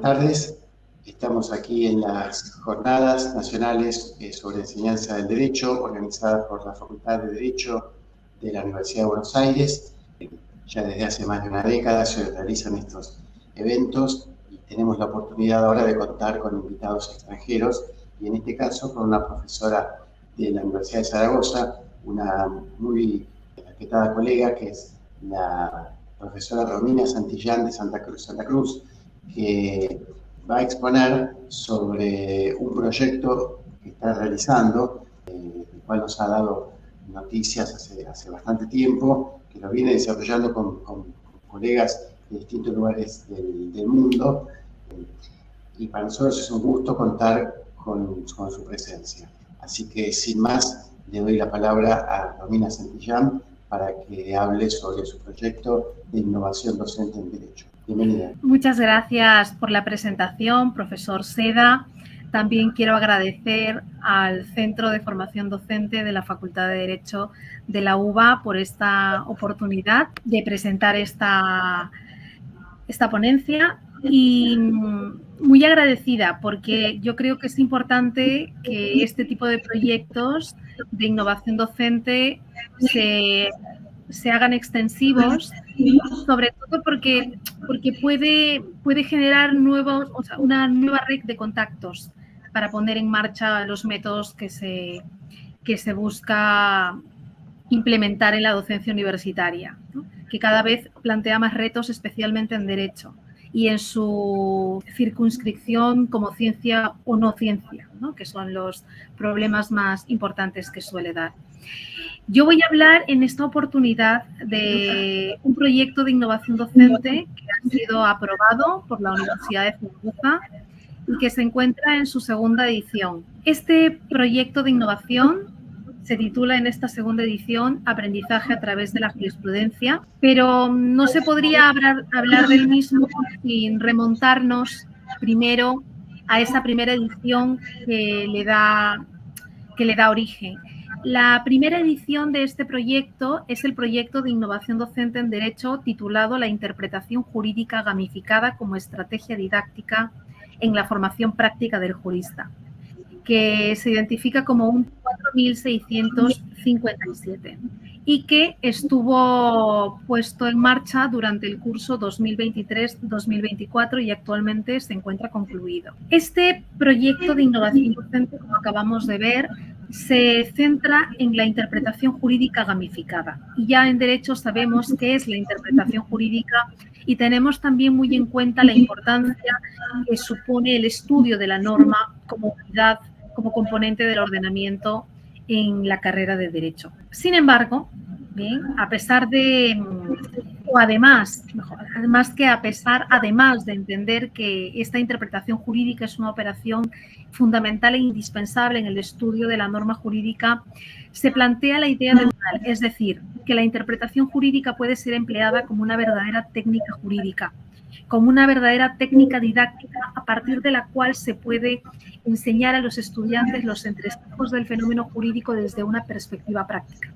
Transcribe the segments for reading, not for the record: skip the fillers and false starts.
tardes. Estamos aquí en las Jornadas Nacionales sobre Enseñanza del Derecho, organizadas por la Facultad de Derecho de la Universidad de Buenos Aires. Ya desde hace más de una década se realizan estos eventos y tenemos la oportunidad ahora de contar con invitados extranjeros, y en este caso con una profesora de la Universidad de Zaragoza, una muy respetada colega, que es la profesora Romina Santillán de Santa Cruz, que va a exponer sobre un proyecto que está realizando, el cual nos ha dado noticias hace bastante tiempo, que lo viene desarrollando con colegas de distintos lugares del mundo, y para nosotros es un gusto contar con su presencia. Así que, sin más, le doy la palabra a Romina Santillán para que hable sobre su proyecto de innovación docente en Derecho. Bienvenida. Muchas gracias por la presentación, profesor Seda. También quiero agradecer al Centro de Formación Docente de la Facultad de Derecho de la UBA por esta oportunidad de presentar esta ponencia, y muy agradecida porque yo creo que es importante que este tipo de proyectos de innovación docente se hagan extensivos, sobre todo porque puede generar una nueva red de contactos para poner en marcha los métodos que se busca implementar en la docencia universitaria, ¿no? Que cada vez plantea más retos, especialmente en Derecho y en su circunscripción como ciencia o no ciencia, ¿no? Que son los problemas más importantes que suele dar. Yo voy a hablar en esta oportunidad de un proyecto de innovación docente que ha sido aprobado por la Universidad de Zaragoza y que se encuentra en su segunda edición. Este proyecto de innovación se titula en esta segunda edición Aprendizaje a través de la jurisprudencia, pero no se podría hablar del mismo sin remontarnos primero a esa primera edición que le da origen. La primera edición de este proyecto es el proyecto de innovación docente en Derecho titulado La interpretación jurídica gamificada como estrategia didáctica en la formación práctica del jurista, que se identifica como un 4657 y que estuvo puesto en marcha durante el curso 2023-2024 y actualmente se encuentra concluido. Este proyecto de innovación docente, como acabamos de ver, se centra en la interpretación jurídica gamificada. Y ya en Derecho sabemos qué es la interpretación jurídica y tenemos también muy en cuenta la importancia que supone el estudio de la norma como unidad, como componente del ordenamiento en la carrera de Derecho. Sin embargo, bien, además de entender que esta interpretación jurídica es una operación fundamental e indispensable en el estudio de la norma jurídica, se plantea la idea de modal, es decir, que la interpretación jurídica puede ser empleada como una verdadera técnica jurídica, como una verdadera técnica didáctica a partir de la cual se puede enseñar a los estudiantes los entresijos del fenómeno jurídico desde una perspectiva práctica,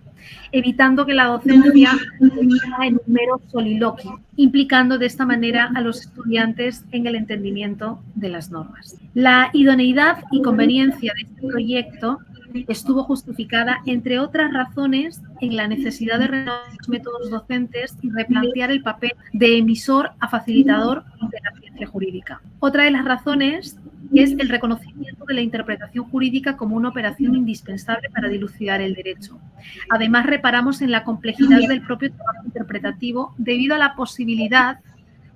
evitando que la docencia sea en un mero soliloquio, implicando de esta manera a los estudiantes en el entendimiento de las normas. La idoneidad y conveniencia de este proyecto estuvo justificada, entre otras razones, en la necesidad de renovar los métodos docentes y replantear el papel de emisor a facilitador de la ciencia jurídica. Otra de las razones es el reconocimiento de la interpretación jurídica como una operación indispensable para dilucidar el derecho. Además, reparamos en la complejidad del propio trabajo interpretativo debido a la posibilidad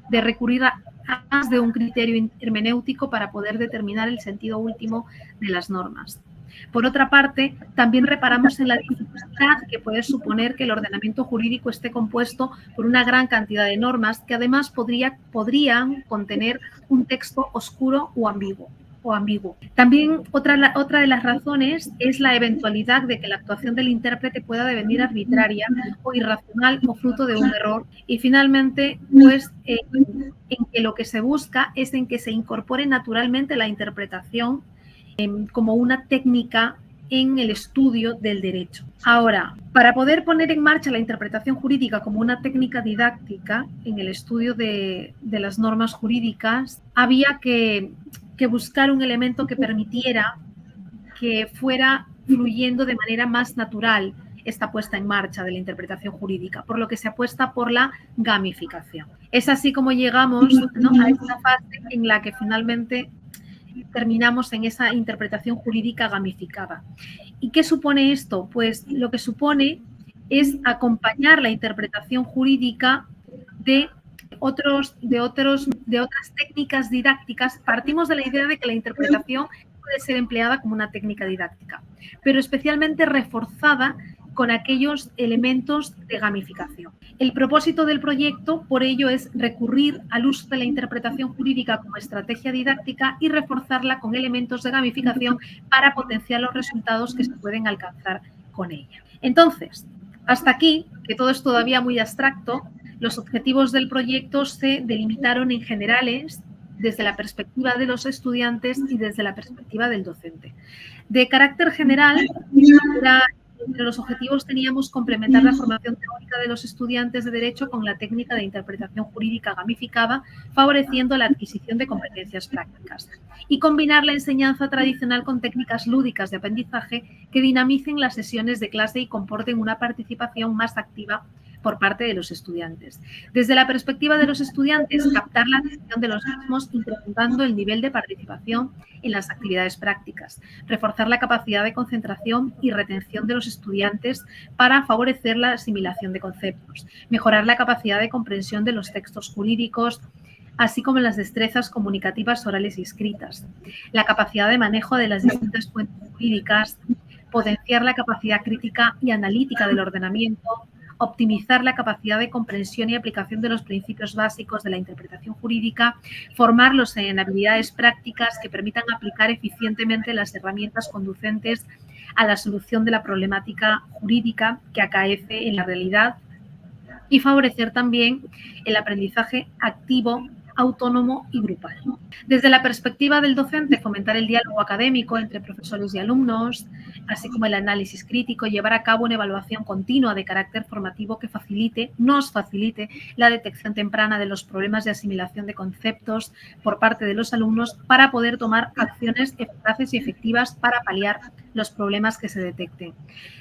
de recurrir a más de un criterio hermenéutico para poder determinar el sentido último de las normas. Por otra parte, también reparamos en la dificultad que puede suponer que el ordenamiento jurídico esté compuesto por una gran cantidad de normas que además podrían contener un texto oscuro o ambiguo. También otra de las razones es la eventualidad de que la actuación del intérprete pueda devenir arbitraria o irracional o fruto de un error. Y finalmente, pues, en que lo que se busca es en que se incorpore naturalmente la interpretación como una técnica en el estudio del derecho. Ahora, para poder poner en marcha la interpretación jurídica como una técnica didáctica en el estudio de las normas jurídicas, había que buscar un elemento que permitiera que fuera fluyendo de manera más natural esta puesta en marcha de la interpretación jurídica, por lo que se apuesta por la gamificación. Es así como llegamos, ¿no?, a esta fase en la que finalmente terminamos en esa interpretación jurídica gamificada. ¿Y qué supone esto? Pues lo que supone es acompañar la interpretación jurídica de otras técnicas didácticas. Partimos de la idea de que la interpretación puede ser empleada como una técnica didáctica, pero especialmente reforzada con aquellos elementos de gamificación. El propósito del proyecto, por ello, es recurrir al uso de la interpretación jurídica como estrategia didáctica y reforzarla con elementos de gamificación para potenciar los resultados que se pueden alcanzar con ella. Entonces, hasta aquí, que todo es todavía muy abstracto, los objetivos del proyecto se delimitaron en generales desde la perspectiva de los estudiantes y desde la perspectiva del docente. De carácter general, entre los objetivos teníamos complementar la formación teórica de los estudiantes de Derecho con la técnica de interpretación jurídica gamificada, favoreciendo la adquisición de competencias prácticas, y combinar la enseñanza tradicional con técnicas lúdicas de aprendizaje que dinamicen las sesiones de clase y comporten una participación más activa por parte de los estudiantes. Desde la perspectiva de los estudiantes, captar la atención de los mismos incrementando el nivel de participación en las actividades prácticas, reforzar la capacidad de concentración y retención de los estudiantes para favorecer la asimilación de conceptos, mejorar la capacidad de comprensión de los textos jurídicos, así como las destrezas comunicativas orales y escritas, la capacidad de manejo de las distintas fuentes jurídicas, potenciar la capacidad crítica y analítica del ordenamiento, optimizar la capacidad de comprensión y aplicación de los principios básicos de la interpretación jurídica, formarlos en habilidades prácticas que permitan aplicar eficientemente las herramientas conducentes a la solución de la problemática jurídica que acaece en la realidad y favorecer también el aprendizaje activo, autónomo y grupal. Desde la perspectiva del docente, fomentar el diálogo académico entre profesores y alumnos, así como el análisis crítico, llevar a cabo una evaluación continua de carácter formativo que nos facilite la detección temprana de los problemas de asimilación de conceptos por parte de los alumnos para poder tomar acciones eficaces y efectivas para paliar los problemas que se detecten.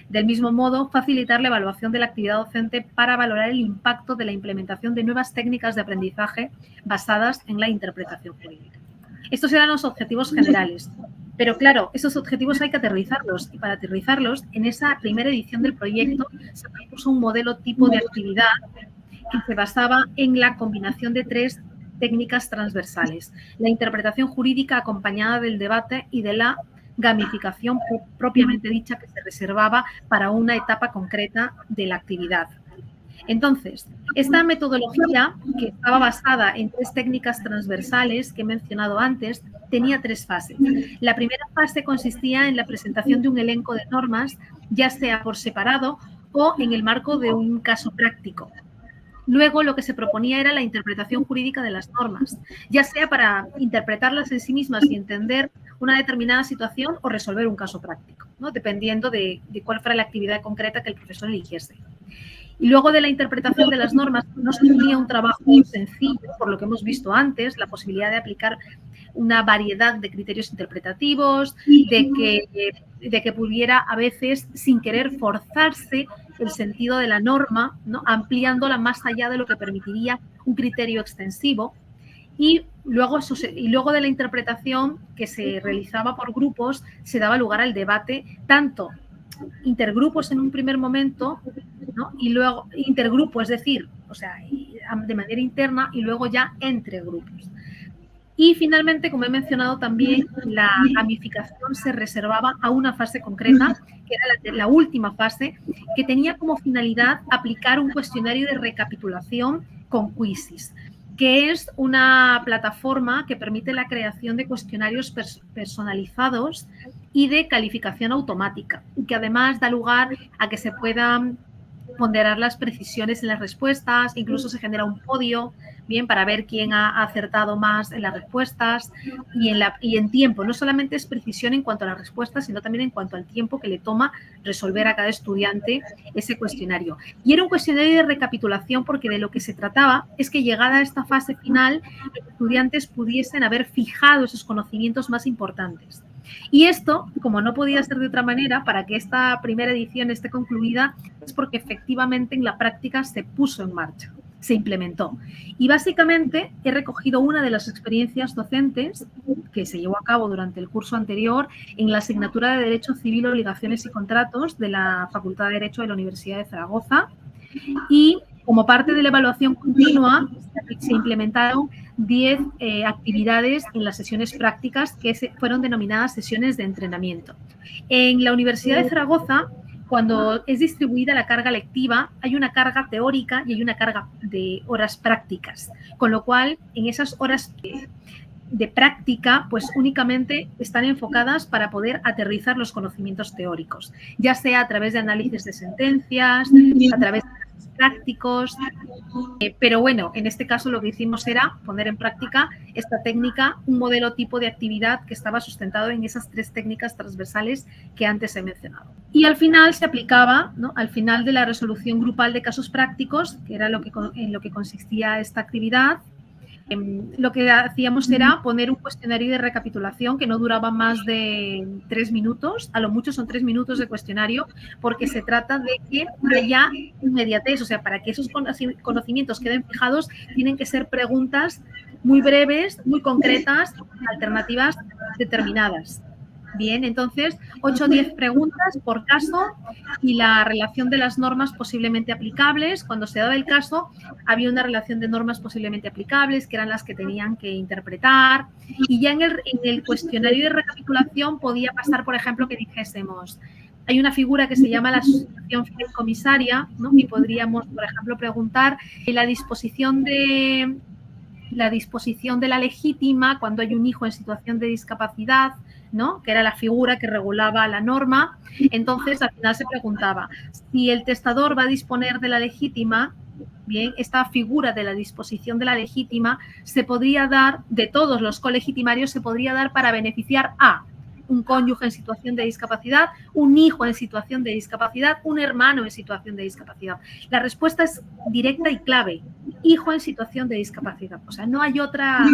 Del mismo modo, facilitar la evaluación de la actividad docente para valorar el impacto de la implementación de nuevas técnicas de aprendizaje basadas en la interpretación jurídica. Estos eran los objetivos generales, pero claro, esos objetivos hay que aterrizarlos y para aterrizarlos, en esa primera edición del proyecto se propuso un modelo tipo de actividad que se basaba en la combinación de 3 técnicas transversales, la interpretación jurídica acompañada del debate y de la gamificación propiamente dicha que se reservaba para una etapa concreta de la actividad. Entonces, esta metodología, que estaba basada en 3 técnicas transversales que he mencionado antes, tenía 3 fases. La primera fase consistía en la presentación de un elenco de normas, ya sea por separado o en el marco de un caso práctico. Luego, lo que se proponía era la interpretación jurídica de las normas, ya sea para interpretarlas en sí mismas y entender una determinada situación o resolver un caso práctico, ¿no?, dependiendo de cuál fuera la actividad concreta que el profesor eligiese. Y luego de la interpretación de las normas no suponía un trabajo sencillo, por lo que hemos visto antes, la posibilidad de aplicar una variedad de criterios interpretativos, de que pudiera a veces, sin querer, forzarse el sentido de la norma, ¿no?, ampliándola más allá de lo que permitiría un criterio extensivo. Y luego de la interpretación que se realizaba por grupos, se daba lugar al debate, tanto intergrupos en un primer momento, ¿no?, y luego intergrupo, es decir, o sea, de manera interna y luego ya entre grupos. Y finalmente, como he mencionado también, la gamificación se reservaba a una fase concreta, que era la última fase, que tenía como finalidad aplicar un cuestionario de recapitulación con Quizzes, que es una plataforma que permite la creación de cuestionarios personalizados y de calificación automática, y que además da lugar a que se puedan ponderar las precisiones en las respuestas, incluso se genera un podio, bien, para ver quién ha acertado más en las respuestas y en tiempo. No solamente es precisión en cuanto a las respuestas, sino también en cuanto al tiempo que le toma resolver a cada estudiante ese cuestionario. Y era un cuestionario de recapitulación porque de lo que se trataba es que llegada a esta fase final, los estudiantes pudiesen haber fijado esos conocimientos más importantes. Y esto, como no podía ser de otra manera, para que esta primera edición esté concluida, es porque efectivamente en la práctica se puso en marcha, se implementó. Y básicamente he recogido una de las experiencias docentes que se llevó a cabo durante el curso anterior en la asignatura de Derecho Civil, Obligaciones y Contratos de la Facultad de Derecho de la Universidad de Zaragoza. Y como parte de la evaluación continua, se implementaron 10 actividades en las sesiones prácticas que fueron denominadas sesiones de entrenamiento. En la Universidad de Zaragoza, cuando es distribuida la carga lectiva, hay una carga teórica y hay una carga de horas prácticas, con lo cual en esas horas de práctica, pues únicamente están enfocadas para poder aterrizar los conocimientos teóricos, ya sea a través de análisis de sentencias, a través de prácticos, pero bueno, en este caso lo que hicimos era poner en práctica esta técnica, un modelo tipo de actividad que estaba sustentado en esas 3 técnicas transversales que antes he mencionado. Y al final se aplicaba, ¿no?, al final de la resolución grupal de casos prácticos, que era en lo que consistía esta actividad, lo que hacíamos era poner un cuestionario de recapitulación que no duraba más de 3 minutos, a lo mucho son 3 minutos de cuestionario, porque se trata de que haya inmediatez, o sea, para que esos conocimientos queden fijados, tienen que ser preguntas muy breves, muy concretas, alternativas determinadas. Bien, entonces 8 o 10 preguntas por caso y la relación de las normas posiblemente aplicables. Cuando se daba el caso, había una relación de normas posiblemente aplicables, que eran las que tenían que interpretar. Y ya en el cuestionario de recapitulación podía pasar, por ejemplo, que dijésemos, hay una figura que se llama la asociación fideicomisaria, ¿no? Y podríamos, por ejemplo, preguntar la disposición de la legítima cuando hay un hijo en situación de discapacidad, ¿no?, que era la figura que regulaba la norma. Entonces, al final se preguntaba, si el testador va a disponer de la legítima, bien, esta figura de la disposición de la legítima se podría dar, de todos los colegitimarios, se podría dar para beneficiar a un cónyuge en situación de discapacidad, un hijo en situación de discapacidad, un hermano en situación de discapacidad. La respuesta es directa y clave, hijo en situación de discapacidad. O sea, no había otra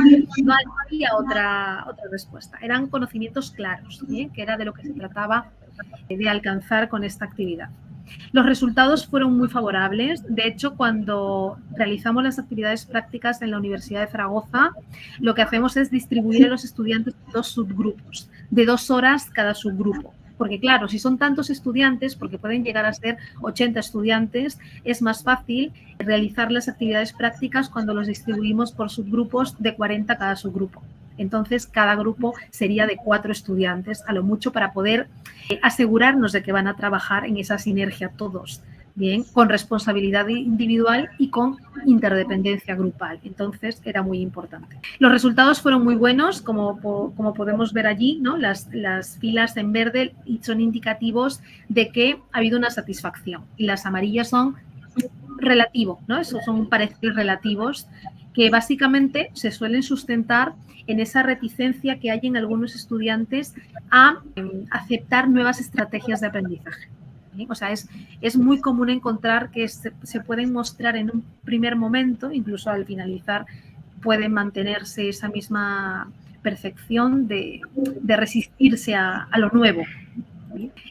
respuesta. Eran conocimientos claros, ¿eh?, que era de lo que se trataba de alcanzar con esta actividad. Los resultados fueron muy favorables. De hecho, cuando realizamos las actividades prácticas en la Universidad de Zaragoza, lo que hacemos es distribuir a los estudiantes en 2 subgrupos, de 2 horas cada subgrupo. Porque claro, si son tantos estudiantes, porque pueden llegar a ser 80 estudiantes, es más fácil realizar las actividades prácticas cuando los distribuimos por subgrupos de 40 cada subgrupo. Entonces, cada grupo sería de 4 estudiantes, a lo mucho, para poder asegurarnos de que van a trabajar en esa sinergia todos, bien, con responsabilidad individual y con interdependencia grupal. Entonces, era muy importante. Los resultados fueron muy buenos, como podemos ver allí, ¿no? Las filas en verde son indicativos de que ha habido una satisfacción y las amarillas son relativo, ¿no? Esos son parecidos relativos que básicamente se suelen sustentar en esa reticencia que hay en algunos estudiantes a aceptar nuevas estrategias de aprendizaje. ¿Sí? O sea, es muy común encontrar que se pueden mostrar en un primer momento, incluso al finalizar pueden mantenerse esa misma percepción de resistirse a lo nuevo.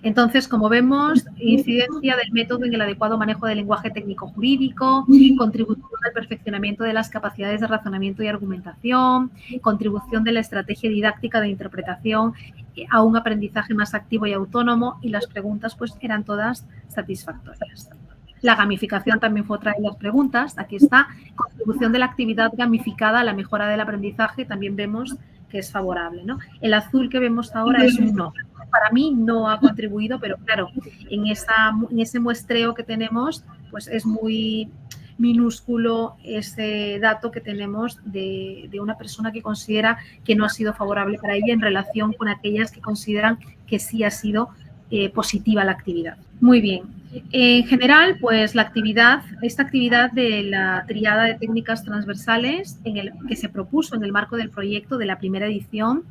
Entonces, como vemos, incidencia del método en el adecuado manejo del lenguaje técnico-jurídico, contribución al perfeccionamiento de las capacidades de razonamiento y argumentación, contribución de la estrategia didáctica de interpretación a un aprendizaje más activo y autónomo, y las preguntas pues eran todas satisfactorias. La gamificación también fue otra de las preguntas. Aquí está, contribución de la actividad gamificada a la mejora del aprendizaje, también vemos que es favorable, ¿no? El azul que vemos ahora es un no. Para mí no ha contribuido, pero claro, en ese muestreo que tenemos, pues es muy minúsculo ese dato que tenemos de una persona que considera que no ha sido favorable para ella en relación con aquellas que consideran que sí ha sido positiva la actividad. Muy bien. En general, pues esta actividad de la triada de técnicas transversales que se propuso en el marco del proyecto de la primera edición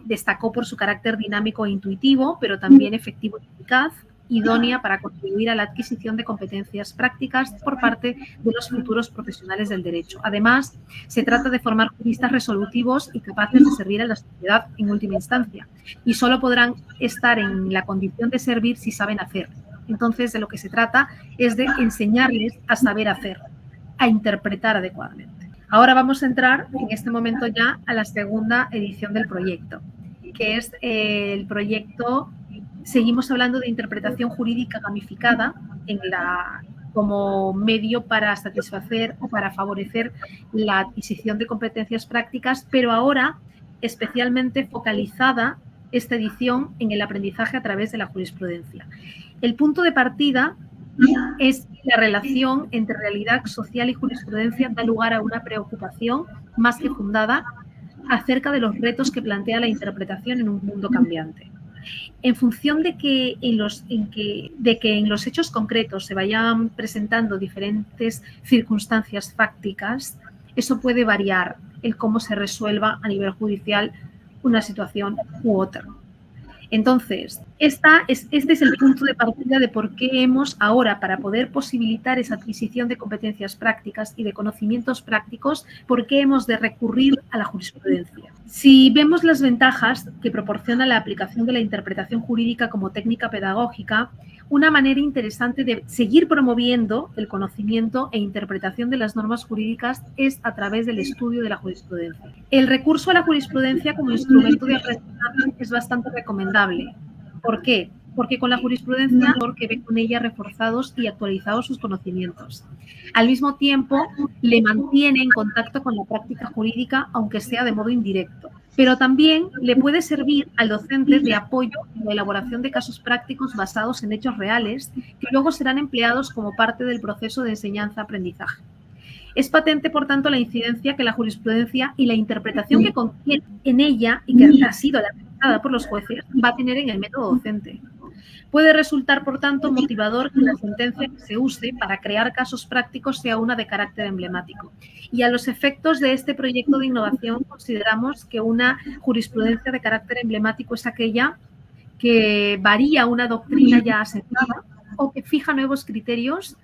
destacó por su carácter dinámico e intuitivo, pero también efectivo y eficaz, idónea para contribuir a la adquisición de competencias prácticas por parte de los futuros profesionales del derecho. Además, se trata de formar juristas resolutivos y capaces de servir a la sociedad en última instancia, y solo podrán estar en la condición de servir si saben hacer. Entonces, de lo que se trata es de enseñarles a saber hacer, a interpretar adecuadamente. Ahora vamos a entrar en este momento ya a la segunda edición del proyecto, que es el proyecto, seguimos hablando de interpretación jurídica gamificada como medio para satisfacer o para favorecer la adquisición de competencias prácticas, pero ahora especialmente focalizada esta edición en el aprendizaje a través de la jurisprudencia. El punto de partida es que la relación entre realidad social y jurisprudencia da lugar a una preocupación más que fundada acerca de los retos que plantea la interpretación en un mundo cambiante. En función de que en los hechos concretos se vayan presentando diferentes circunstancias fácticas, eso puede variar el cómo se resuelva a nivel judicial una situación u otra. Entonces, este es el punto de partida de por qué hemos ahora, para poder posibilitar esa adquisición de competencias prácticas y de conocimientos prácticos, por qué hemos de recurrir a la jurisprudencia. Si vemos las ventajas que proporciona la aplicación de la interpretación jurídica como técnica pedagógica, una manera interesante de seguir promoviendo el conocimiento e interpretación de las normas jurídicas es a través del estudio de la jurisprudencia. El recurso a la jurisprudencia como instrumento de aprendizaje es bastante recomendable. ¿Por qué? Porque con la jurisprudencia que ve con ella reforzados y actualizados sus conocimientos. Al mismo tiempo, le mantiene en contacto con la práctica jurídica, aunque sea de modo indirecto. Pero también le puede servir al docente de apoyo en la elaboración de casos prácticos basados en hechos reales que luego serán empleados como parte del proceso de enseñanza-aprendizaje. Es patente, por tanto, la incidencia que la jurisprudencia y la interpretación que contiene en ella y que ha sido analizada por los jueces va a tener en el método docente. Puede resultar, por tanto, motivador que la sentencia que se use para crear casos prácticos sea una de carácter emblemático. Y a los efectos de este proyecto de innovación consideramos que una jurisprudencia de carácter emblemático es aquella que varía una doctrina ya asentada o que fija nuevos criterios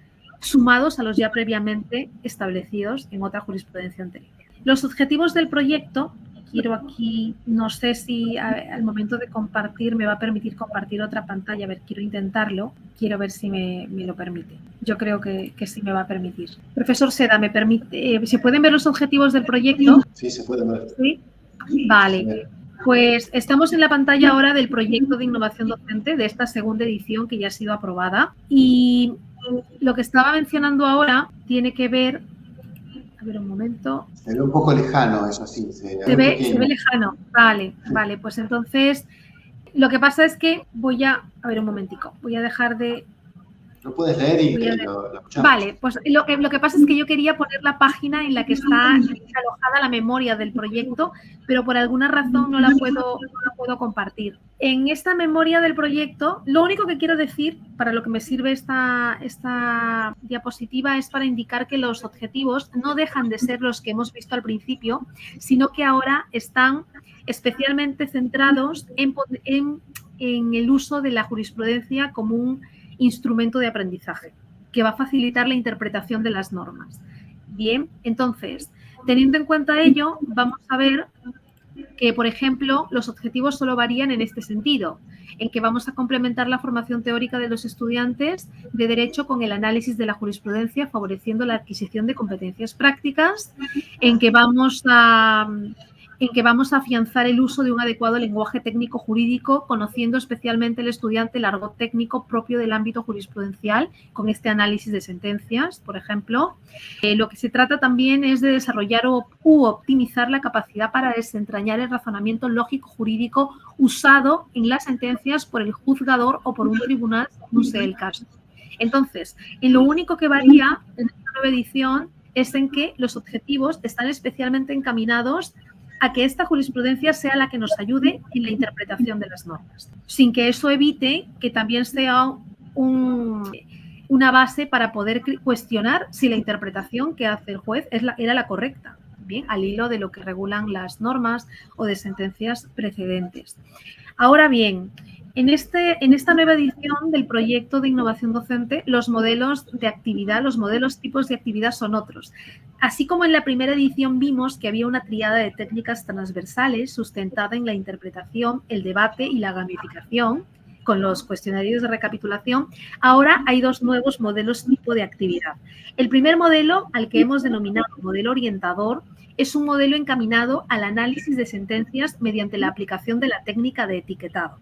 sumados a los ya previamente establecidos en otra jurisprudencia anterior. Los objetivos del proyecto, quiero aquí, no sé si al momento de compartir me va a permitir compartir otra pantalla, a ver, quiero intentarlo, quiero ver si me lo permite. Yo creo que sí me va a permitir. Profesor Seda, ¿me permite? ¿Se pueden ver los objetivos del proyecto? Sí, se pueden ver. ¿Sí? Vale. Pues estamos en la pantalla ahora del proyecto de innovación docente de esta segunda edición que ya ha sido aprobada. Y lo que estaba mencionando ahora tiene que ver... A ver, un momento. Se ve un poco lejano, eso sí. Se ve lejano. Vale, vale. Pues entonces, lo que pasa es que voy a... A ver, un momentico. Voy a dejar de... Lo puedes leer y lo escuchamos. Vale, pues lo que pasa es que yo quería poner la página en la que está alojada la memoria del proyecto, pero por alguna razón no la puedo compartir. En esta memoria del proyecto, lo único que quiero decir, para lo que me sirve esta diapositiva, es para indicar que los objetivos no dejan de ser los que hemos visto al principio, sino que ahora están especialmente centrados en el uso de la jurisprudencia como un instrumento de aprendizaje que va a facilitar la interpretación de las normas. Bien, entonces, teniendo en cuenta ello, vamos a ver que, por ejemplo, los objetivos solo varían en este sentido, en que vamos a complementar la formación teórica de los estudiantes de Derecho con el análisis de la jurisprudencia, favoreciendo la adquisición de competencias prácticas, en que vamos a afianzar el uso de un adecuado lenguaje técnico jurídico, conociendo especialmente el estudiante el argot técnico propio del ámbito jurisprudencial, con este análisis de sentencias, por ejemplo. Lo que se trata también es de desarrollar u optimizar la capacidad para desentrañar el razonamiento lógico jurídico usado en las sentencias por el juzgador o por un tribunal, según sea el caso. Entonces, en lo único que varía en esta nueva edición es en que los objetivos están especialmente encaminados a que esta jurisprudencia sea la que nos ayude en la interpretación de las normas, sin que eso evite que también sea una base para poder cuestionar si la interpretación que hace el juez era la correcta, bien, al hilo de lo que regulan las normas o de sentencias precedentes. Ahora bien, en esta nueva edición del proyecto de innovación docente, los modelos de actividad, los modelos tipos de actividad son otros. Así como en la primera edición vimos que había una triada de técnicas transversales sustentada en la interpretación, el debate y la gamificación, con los cuestionarios de recapitulación, ahora hay dos nuevos modelos tipo de actividad. El primer modelo, al que hemos denominado modelo orientador, es un modelo encaminado al análisis de sentencias mediante la aplicación de la técnica de etiquetado.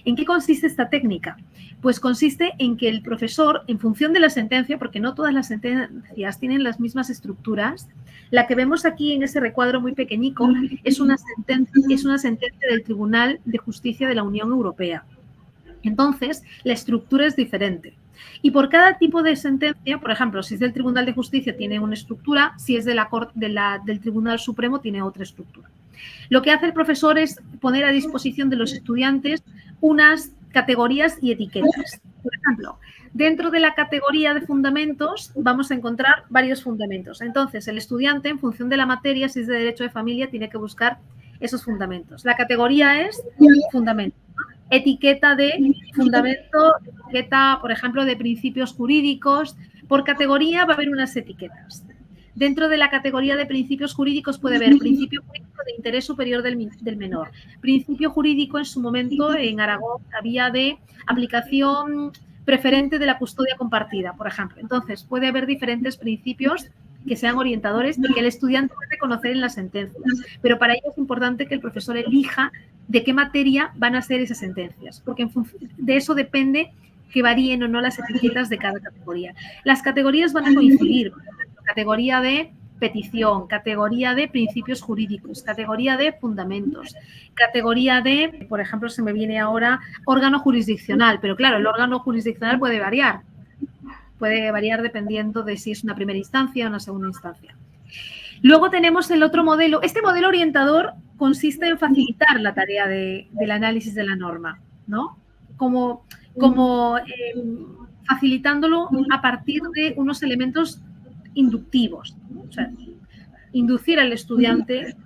¿En qué consiste esta técnica? Pues consiste en que el profesor, en función de la sentencia, porque no todas las sentencias tienen las mismas estructuras, la que vemos aquí en ese recuadro muy pequeñico es una sentencia del Tribunal de Justicia de la Unión Europea. Entonces, la estructura es diferente. Y por cada tipo de sentencia, por ejemplo, si es del Tribunal de Justicia, tiene una estructura, si es de del Tribunal Supremo, tiene otra estructura. Lo que hace el profesor es poner a disposición de los estudiantes unas categorías y etiquetas. Por ejemplo, dentro de la categoría de fundamentos vamos a encontrar varios fundamentos. Entonces, el estudiante, en función de la materia, si es de Derecho de Familia, tiene que buscar esos fundamentos. La categoría es fundamento. Etiqueta de fundamento, etiqueta, por ejemplo, de principios jurídicos. Por categoría va a haber unas etiquetas. Dentro de la categoría de principios jurídicos puede haber principio jurídico de interés superior del menor. Principio jurídico, en su momento, en Aragón, había de aplicación preferente de la custodia compartida, por ejemplo. Entonces, puede haber diferentes principios que sean orientadores y que el estudiante puede conocer en las sentencias. Pero para ello es importante que el profesor elija de qué materia van a ser esas sentencias, porque de eso depende que varíen o no las etiquetas de cada categoría. Las categorías van a coincidir. Categoría de petición, categoría de principios jurídicos, categoría de fundamentos, categoría de, por ejemplo, se me viene ahora órgano jurisdiccional, pero claro, el órgano jurisdiccional puede variar dependiendo de si es una primera instancia o una segunda instancia. Luego tenemos el otro modelo. Este modelo orientador consiste en facilitar la tarea del análisis de la norma, ¿no? Como facilitándolo a partir de unos elementos inductivos, o sea, inducir al estudiante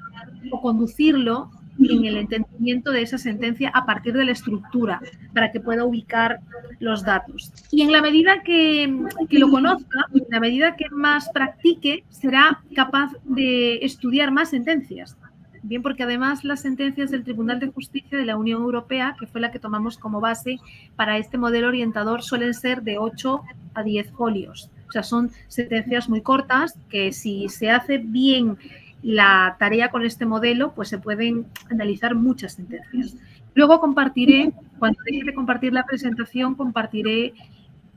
o conducirlo en el entendimiento de esa sentencia a partir de la estructura para que pueda ubicar los datos. Y en la medida que lo conozca, en la medida que más practique, será capaz de estudiar más sentencias. Bien, porque además las sentencias del Tribunal de Justicia de la Unión Europea, que fue la que tomamos como base para este modelo orientador, suelen ser de 8 a 10 folios. O sea, son sentencias muy cortas que si se hace bien la tarea con este modelo, pues se pueden analizar muchas sentencias. Luego compartiré, cuando deje de compartir la presentación, compartiré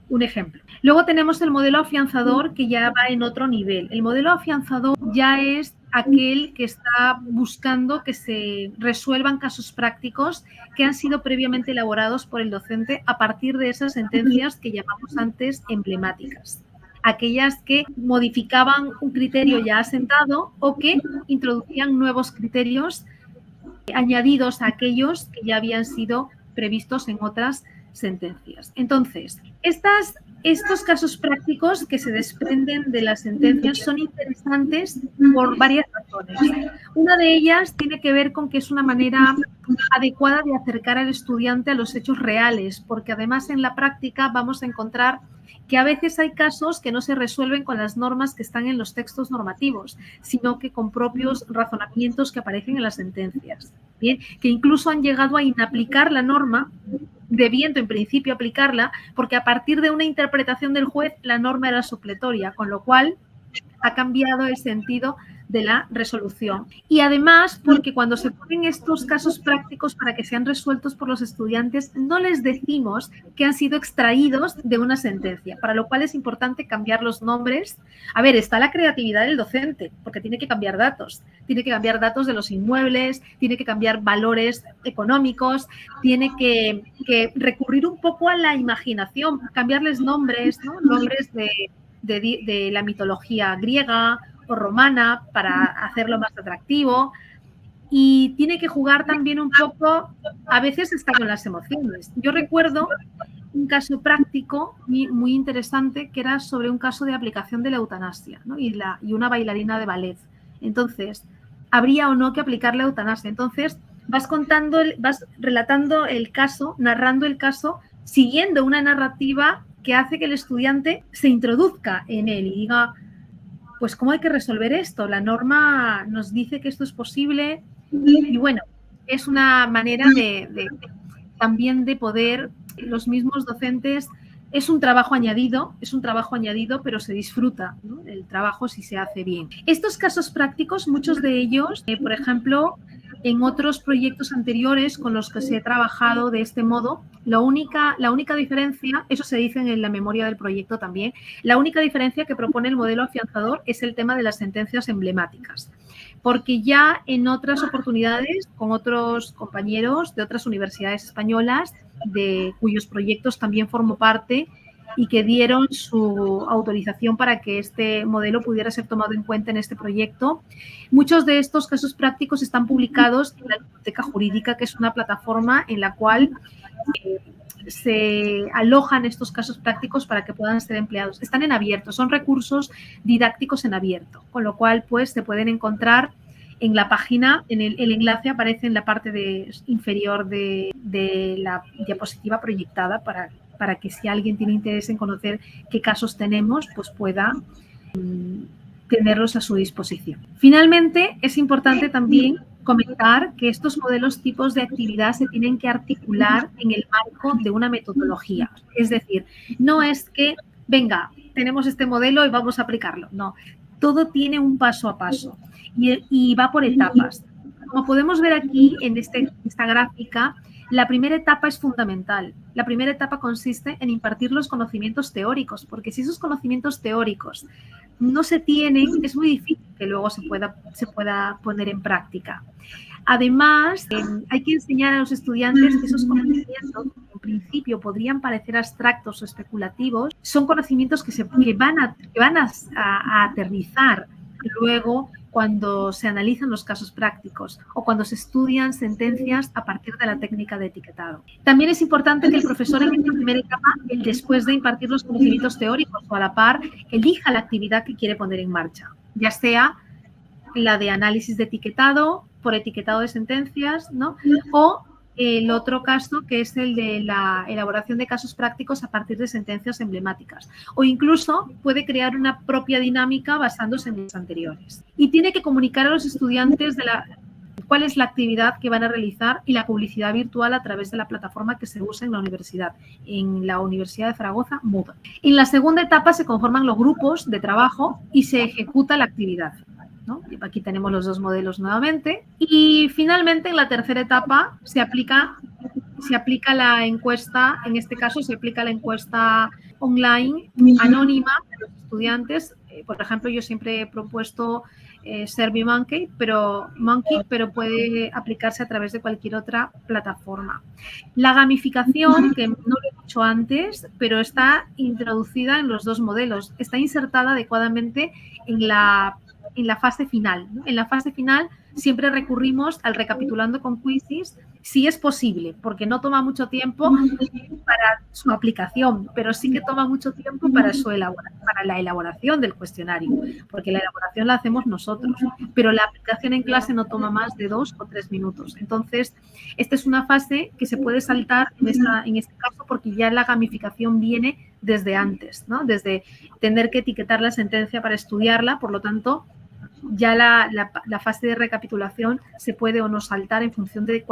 un ejemplo. Luego tenemos el modelo afianzador, que ya va en otro nivel. El modelo afianzador ya es aquel que está buscando que se resuelvan casos prácticos que han sido previamente elaborados por el docente a partir de esas sentencias que llamamos antes emblemáticas. Aquellas que modificaban un criterio ya asentado o que introducían nuevos criterios añadidos a aquellos que ya habían sido previstos en otras sentencias. Entonces, estos casos prácticos que se desprenden de las sentencias son interesantes por varias razones. Una de ellas tiene que ver con que es una manera adecuada de acercar al estudiante a los hechos reales, porque además en la práctica vamos a encontrar que a veces hay casos que no se resuelven con las normas que están en los textos normativos, sino que con propios razonamientos que aparecen en las sentencias. Bien, que incluso han llegado a inaplicar la norma, debiendo en principio aplicarla, porque a partir de una interpretación del juez la norma era supletoria, con lo cual ha cambiado el sentido de la resolución. Y además, porque cuando se ponen estos casos prácticos para que sean resueltos por los estudiantes, no les decimos que han sido extraídos de una sentencia, para lo cual es importante cambiar los nombres. A ver, está la creatividad del docente, porque tiene que cambiar datos de los inmuebles, tiene que cambiar valores económicos, tiene que recurrir un poco a la imaginación, cambiarles nombres, ¿no? Nombres de la mitología griega o romana para hacerlo más atractivo, y tiene que jugar también un poco, a veces está con las emociones. Yo recuerdo un caso práctico muy interesante que era sobre un caso de aplicación de la eutanasia, ¿no? y una bailarina de ballet. Entonces, ¿habría o no que aplicar la eutanasia? Entonces, vas relatando el caso, narrando el caso, siguiendo una narrativa que hace que el estudiante se introduzca en él y diga, pues, ¿cómo hay que resolver esto? La norma nos dice que esto es posible y, bueno, es una manera también de poder, los mismos docentes, es un trabajo añadido, pero se disfruta, ¿no?, el trabajo si se hace bien. Estos casos prácticos, muchos de ellos, por ejemplo, en otros proyectos anteriores con los que se ha trabajado de este modo, la única diferencia, eso se dice en la memoria del proyecto también, la única diferencia que propone el modelo afianzador es el tema de las sentencias emblemáticas. Porque ya en otras oportunidades, con otros compañeros de otras universidades españolas, de cuyos proyectos también formo parte y que dieron su autorización para que este modelo pudiera ser tomado en cuenta en este proyecto. Muchos de estos casos prácticos están publicados en la Biblioteca Jurídica, que es una plataforma en la cual se alojan estos casos prácticos para que puedan ser empleados. Están en abierto, son recursos didácticos en abierto, con lo cual pues se pueden encontrar en la página, el enlace aparece en la parte inferior de la diapositiva proyectada para que si alguien tiene interés en conocer qué casos tenemos, pues pueda tenerlos a su disposición. Finalmente, es importante también comentar que estos modelos tipos de actividad se tienen que articular en el marco de una metodología. Es decir, no es que, venga, tenemos este modelo y vamos a aplicarlo. No, todo tiene un paso a paso y va por etapas. Como podemos ver aquí en esta gráfica, la primera etapa es fundamental. La primera etapa consiste en impartir los conocimientos teóricos, porque si esos conocimientos teóricos no se tienen, es muy difícil que luego se pueda poner en práctica. Además, hay que enseñar a los estudiantes que esos conocimientos, que en principio podrían parecer abstractos o especulativos, son conocimientos que van a aterrizar luego cuando se analizan los casos prácticos o cuando se estudian sentencias a partir de la técnica de etiquetado. También es importante que el profesor en esta primera etapa, después de impartir los conocimientos teóricos o a la par, elija la actividad que quiere poner en marcha, ya sea la de análisis de etiquetado, por etiquetado de sentencias, ¿no?, o el otro caso, que es el de la elaboración de casos prácticos a partir de sentencias emblemáticas. O incluso puede crear una propia dinámica basándose en las anteriores. Y tiene que comunicar a los estudiantes cuál es la actividad que van a realizar y la publicidad virtual a través de la plataforma que se usa en la universidad de Zaragoza, Moodle. En la segunda etapa se conforman los grupos de trabajo y se ejecuta la actividad, ¿no? Aquí tenemos los dos modelos nuevamente. Y finalmente, en la tercera etapa, se aplica la encuesta, en este caso se aplica la encuesta online anónima a los estudiantes. Por ejemplo, yo siempre he propuesto SurveyMonkey, pero puede aplicarse a través de cualquier otra plataforma. La gamificación, que no lo he dicho antes, pero está introducida en los dos modelos, está insertada adecuadamente en la fase final, ¿no? En la fase final siempre recurrimos al recapitulando con quizzes, si es posible, porque no toma mucho tiempo para su aplicación, pero sí que toma mucho tiempo para la elaboración del cuestionario, porque la elaboración la hacemos nosotros, pero la aplicación en clase no toma más de 2 o 3 minutos. Entonces, esta es una fase que se puede saltar en este caso porque ya la gamificación viene desde antes, ¿no?, desde tener que etiquetar la sentencia para estudiarla, por lo tanto, ya la fase de recapitulación se puede o no saltar en función de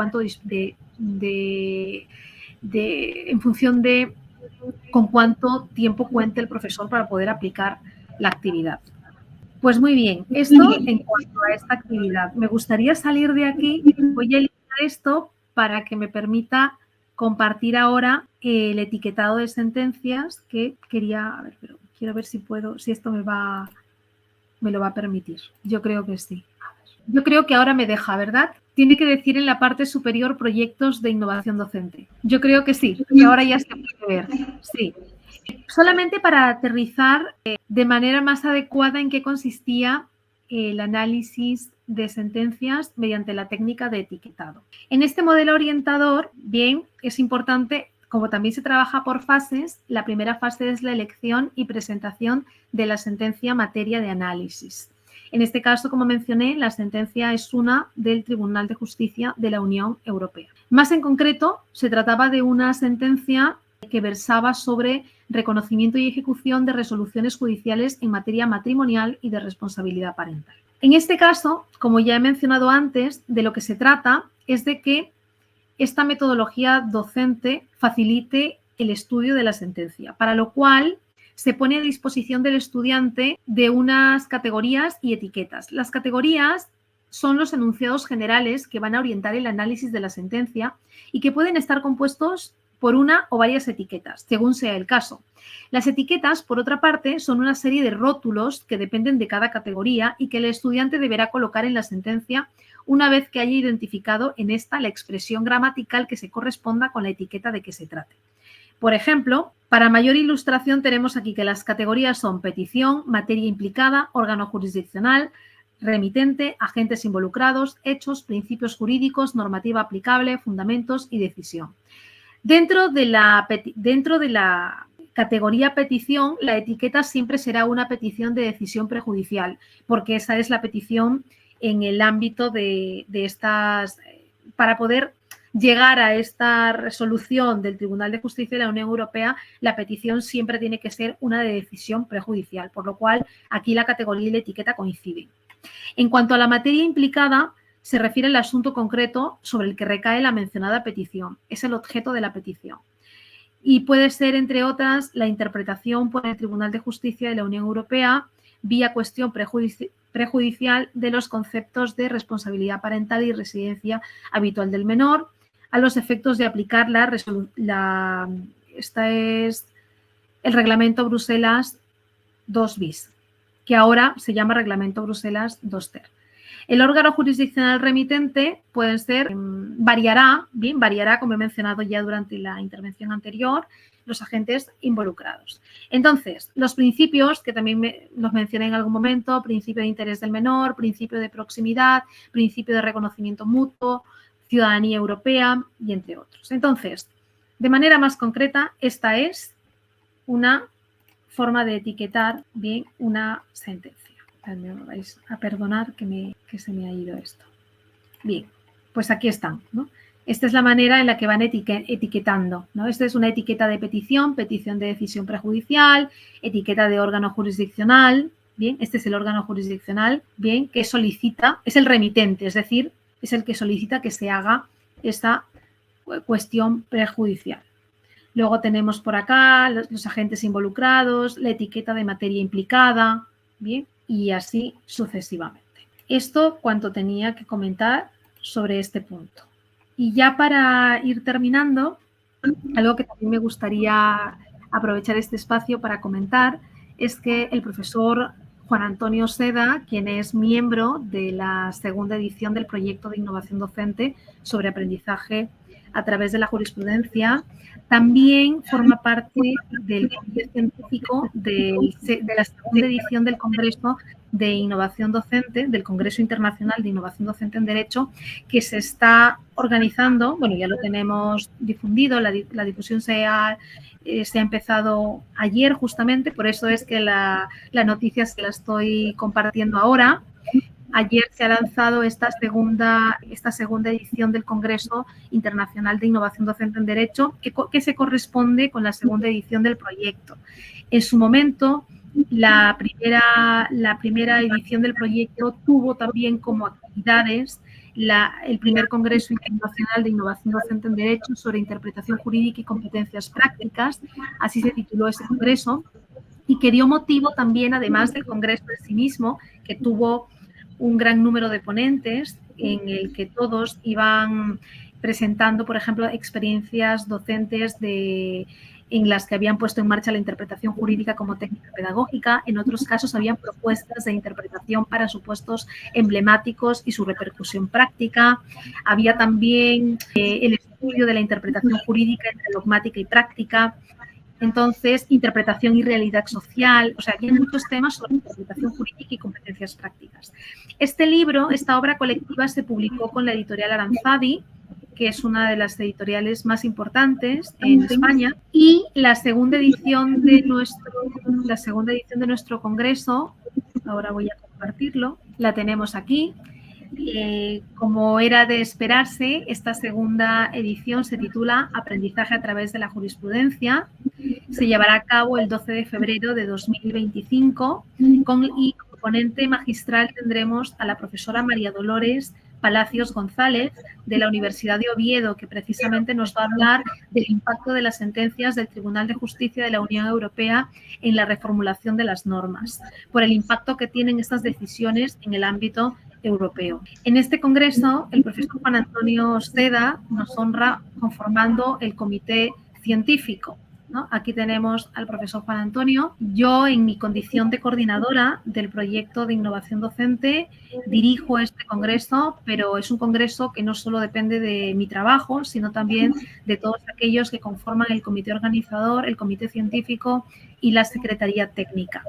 con cuánto tiempo cuente el profesor para poder aplicar la actividad. Pues muy bien, esto en cuanto a esta actividad. Me gustaría salir de aquí, voy a eliminar esto para que me permita compartir ahora el etiquetado de sentencias que quería, pero quiero ver si esto me lo va a permitir. Yo creo que sí. Yo creo que ahora me deja, ¿verdad? Tiene que decir en la parte superior proyectos de innovación docente. Yo creo que sí, que ahora ya se puede ver. Sí. Solamente para aterrizar de manera más adecuada en qué consistía el análisis de sentencias mediante la técnica de etiquetado. En este modelo orientador, bien, es importante como también se trabaja por fases, la primera fase es la elección y presentación de la sentencia materia de análisis. En este caso, como mencioné, la sentencia es una del Tribunal de Justicia de la Unión Europea. Más en concreto, se trataba de una sentencia que versaba sobre reconocimiento y ejecución de resoluciones judiciales en materia matrimonial y de responsabilidad parental. En este caso, como ya he mencionado antes, de lo que se trata es de que esta metodología docente facilite el estudio de la sentencia, para lo cual se pone a disposición del estudiante de unas categorías y etiquetas. Las categorías son los enunciados generales que van a orientar el análisis de la sentencia y que pueden estar compuestos por una o varias etiquetas, según sea el caso. Las etiquetas, por otra parte, son una serie de rótulos que dependen de cada categoría y que el estudiante deberá colocar en la sentencia una vez que haya identificado en esta la expresión gramatical que se corresponda con la etiqueta de que se trate. Por ejemplo, para mayor ilustración tenemos aquí que las categorías son petición, materia implicada, órgano jurisdiccional, remitente, agentes involucrados, hechos, principios jurídicos, normativa aplicable, fundamentos y decisión. Dentro de la categoría petición, la etiqueta siempre será una petición de decisión prejudicial, porque esa es la petición en el ámbito de estas, para poder llegar a esta resolución del Tribunal de Justicia de la Unión Europea, la petición siempre tiene que ser una de decisión prejudicial, por lo cual aquí la categoría y la etiqueta coinciden. En cuanto a la materia implicada, se refiere al asunto concreto sobre el que recae la mencionada petición. Es el objeto de la petición. Y puede ser, entre otras, la interpretación por el Tribunal de Justicia de la Unión Europea vía cuestión prejudicial de los conceptos de responsabilidad parental y residencia habitual del menor, a los efectos de aplicar es el Reglamento Bruselas 2 bis, que ahora se llama Reglamento Bruselas 2 ter. El órgano jurisdiccional remitente puede ser, variará, como he mencionado ya durante la intervención anterior, los agentes involucrados. Entonces, los principios, que también los mencioné en algún momento, principio de interés del menor, principio de proximidad, principio de reconocimiento mutuo, ciudadanía europea y entre otros. Entonces, de manera más concreta, esta es una forma de etiquetar bien una sentencia. Me vais a perdonar que se me ha ido esto. Bien, pues aquí están, ¿no? Esta es la manera en la que van etiquetando, ¿no? Esta es una etiqueta de petición, petición de decisión prejudicial, etiqueta de órgano jurisdiccional, bien, este es el órgano jurisdiccional, bien, que solicita, es el remitente, es decir, es el que solicita que se haga esta cuestión prejudicial. Luego tenemos por acá los agentes involucrados, la etiqueta de materia implicada, bien, y así sucesivamente. Esto cuanto tenía que comentar sobre este punto. Y ya para ir terminando, algo que también me gustaría aprovechar este espacio para comentar es que el profesor Juan Antonio Seda, quien es miembro de la segunda edición del proyecto de innovación docente sobre aprendizaje a través de la jurisprudencia, también forma parte del comité científico de la segunda edición del Congreso de Innovación Docente, del Congreso Internacional de Innovación Docente en Derecho, que se está organizando, bueno, ya lo tenemos difundido, la difusión se ha empezado ayer justamente, por eso es que la noticia se la estoy compartiendo ahora. Ayer se ha lanzado esta segunda edición del Congreso Internacional de Innovación Docente en Derecho, que se corresponde con la segunda edición del proyecto. En su momento, la primera edición del proyecto tuvo también como actividades el primer Congreso Internacional de Innovación Docente en Derecho sobre interpretación jurídica y competencias prácticas, así se tituló ese congreso, y que dio motivo también, además del congreso en sí mismo, que tuvo un gran número de ponentes en el que todos iban presentando, por ejemplo, experiencias docentes en las que habían puesto en marcha la interpretación jurídica como técnica pedagógica. En otros casos habían propuestas de interpretación para supuestos emblemáticos y su repercusión práctica. Había también el estudio de la interpretación jurídica entre dogmática y práctica. Entonces, interpretación y realidad social, o sea, hay muchos temas sobre interpretación jurídica y competencias prácticas. Este libro, esta obra colectiva, se publicó con la editorial Aranzadi que es una de las editoriales más importantes en España, y la segunda edición de nuestro congreso, ahora voy a compartirlo, la tenemos aquí. Como era de esperarse, esta segunda edición se titula Aprendizaje a través de la jurisprudencia. Se llevará a cabo el 12 de febrero de 2025 y como ponente magistral tendremos a la profesora María Dolores Palacios González de la Universidad de Oviedo, que precisamente nos va a hablar del impacto de las sentencias del Tribunal de Justicia de la Unión Europea en la reformulación de las normas, por el impacto que tienen estas decisiones en el ámbito europeo. En este congreso, el profesor Juan Antonio Seda nos honra conformando el comité científico, ¿no? Aquí tenemos al profesor Juan Antonio. Yo, en mi condición de coordinadora del proyecto de innovación docente, dirijo este congreso, pero es un congreso que no solo depende de mi trabajo, sino también de todos aquellos que conforman el comité organizador, el comité científico y la secretaría técnica.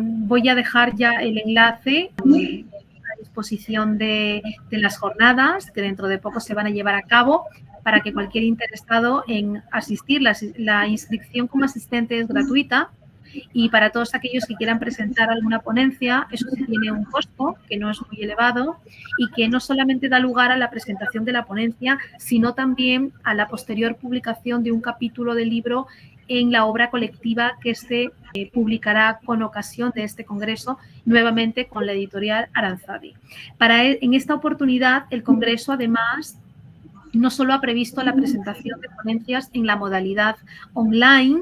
Voy a dejar ya el enlace a disposición de las jornadas que dentro de poco se van a llevar a cabo, para que cualquier interesado en asistir, la inscripción como asistente es gratuita, y para todos aquellos que quieran presentar alguna ponencia, eso sí tiene un costo que no es muy elevado y que no solamente da lugar a la presentación de la ponencia, sino también a la posterior publicación de un capítulo del libro en la obra colectiva que se publicará con ocasión de este congreso, nuevamente con la editorial Aranzadi. En esta oportunidad, el congreso además no solo ha previsto la presentación de ponencias en la modalidad online,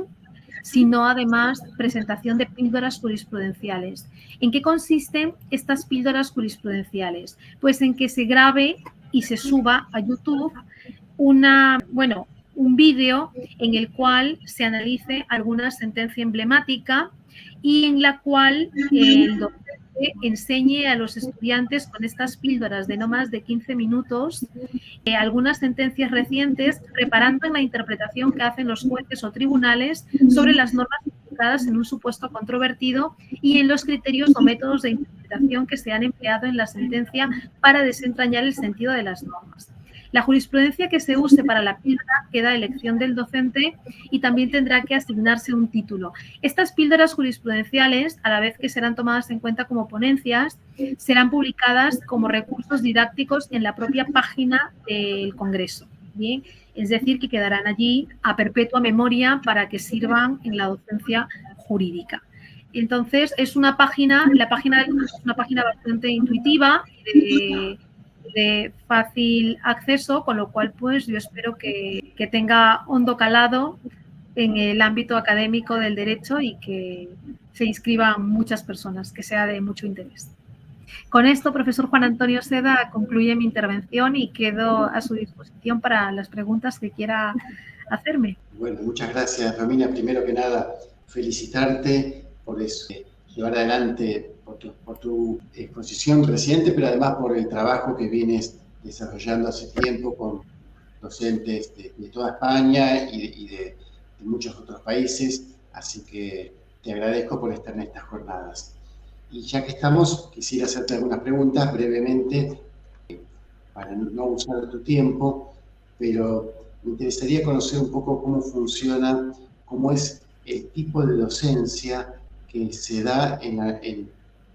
sino además presentación de píldoras jurisprudenciales. ¿En qué consisten estas píldoras jurisprudenciales? Pues en que se grabe y se suba a YouTube un vídeo en el cual se analice alguna sentencia emblemática y en la cual el docente enseñe a los estudiantes con estas píldoras de no más de 15 minutos algunas sentencias recientes, reparando en la interpretación que hacen los jueces o tribunales sobre las normas implicadas en un supuesto controvertido y en los criterios o métodos de interpretación que se han empleado en la sentencia para desentrañar el sentido de las normas. La jurisprudencia que se use para la píldora queda a elección del docente y también tendrá que asignarse un título. Estas píldoras jurisprudenciales, a la vez que serán tomadas en cuenta como ponencias, serán publicadas como recursos didácticos en la propia página del Congreso. ¿Bien? Es decir, que quedarán allí a perpetua memoria para que sirvan en la docencia jurídica. Entonces, la página del Congreso es una página bastante intuitiva de fácil acceso, con lo cual pues yo espero que tenga hondo calado en el ámbito académico del derecho y que se inscriban muchas personas, que sea de mucho interés. Con esto, profesor Juan Antonio Seda, concluye mi intervención y quedo a su disposición para las preguntas que quiera hacerme. Bueno, muchas gracias, Romina. Primero que nada, felicitarte por eso, llevar adelante por tu exposición reciente, pero además por el trabajo que vienes desarrollando hace tiempo con docentes de toda España y de muchos otros países. Así que te agradezco por estar en estas jornadas. Y ya que estamos, quisiera hacerte algunas preguntas brevemente, para no usar tu tiempo, pero me interesaría conocer un poco cómo funciona, cómo es el tipo de docencia que se da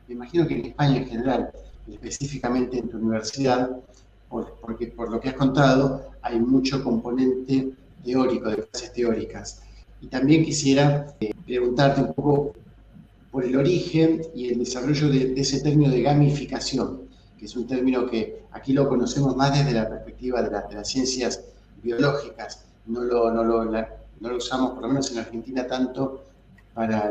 me imagino que en España en general, específicamente en tu universidad, porque por lo que has contado, hay mucho componente teórico, de clases teóricas. Y también quisiera preguntarte un poco por el origen y el desarrollo de ese término de gamificación, que es un término que aquí lo conocemos más desde la perspectiva de las ciencias biológicas. No lo usamos, por lo menos en Argentina, tanto para